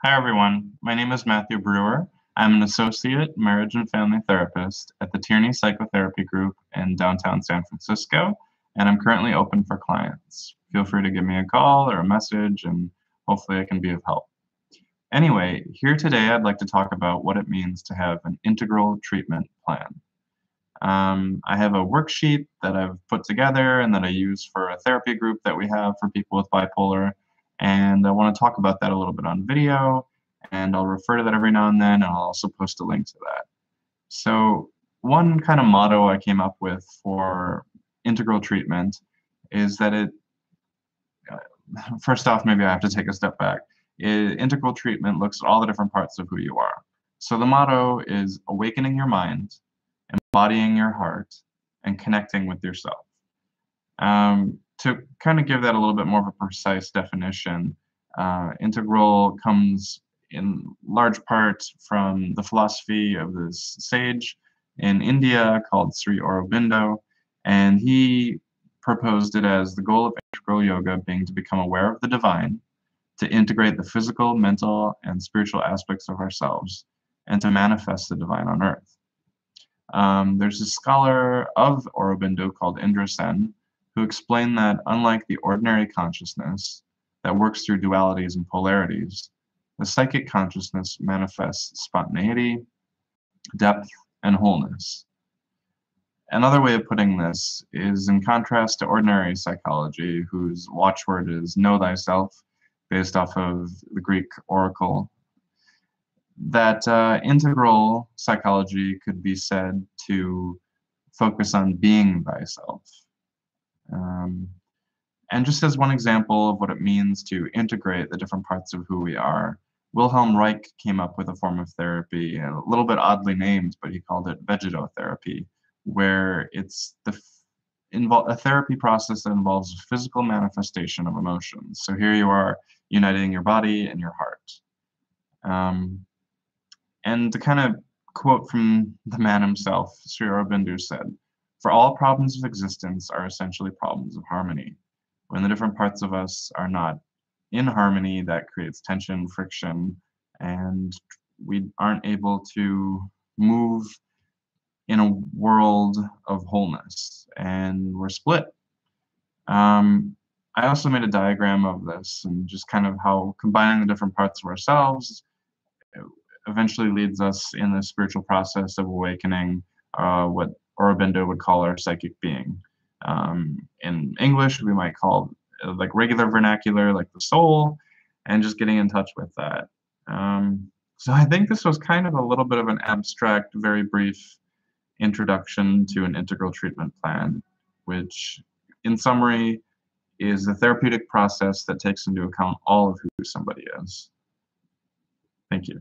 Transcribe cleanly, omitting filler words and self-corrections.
Hi everyone, my name is Matthew Breuer. I'm an associate marriage and family therapist at the Tierney psychotherapy group in downtown San Francisco, and I'm currently open for clients. Feel free to give me a call or a message, and hopefully I can be of help. Anyway, here today I'd like to talk about what it means to have an integral treatment plan. I have a worksheet that I've put together and that I use for a therapy group that we have for people with bipolar. And I want to talk about that a little bit on video, and I'll refer to that every now and then, and I'll also post a link to that. So one kind of motto I came up with for integral treatment is that first off, maybe I have to take a step back. Integral treatment looks at all the different parts of who you are. So the motto is awakening your mind, embodying your heart, and connecting with yourself. To kind of give that a little bit more of a precise definition, integral comes in large part from the philosophy of this sage in India called Sri Aurobindo, and he proposed it as the goal of integral yoga being to become aware of the divine, to integrate the physical, mental, and spiritual aspects of ourselves, and to manifest the divine on earth. There's a scholar of Aurobindo called Indra Sen who explained that unlike the ordinary consciousness that works through dualities and polarities, the psychic consciousness manifests spontaneity, depth, and wholeness. Another way of putting this is in contrast to ordinary psychology, whose watchword is know thyself, based off of the Greek oracle, that integral psychology could be said to focus on being thyself. And just as one example of what it means to integrate the different parts of who we are, Wilhelm Reich came up with a form of therapy, a little bit oddly named, but he called it vegetotherapy, where it's a therapy process that involves a physical manifestation of emotions. So here you are uniting your body and your heart. And to kind of quote from the man himself, Sri Aurobindo said, "For all problems of existence are essentially problems of harmony. When the different parts of us are not in harmony, that creates tension, friction, and we aren't able to move in a world of wholeness, and we're split." I also made a diagram of this and just kind of how combining the different parts of ourselves eventually leads us in the spiritual process of awakening what Aurobindo would call our psychic being. In English, we might call like regular vernacular, like the soul, and just getting in touch with that. So I think this was kind of a little bit of an abstract, very brief introduction to an integral treatment plan, which in summary is a therapeutic process that takes into account all of who somebody is. Thank you.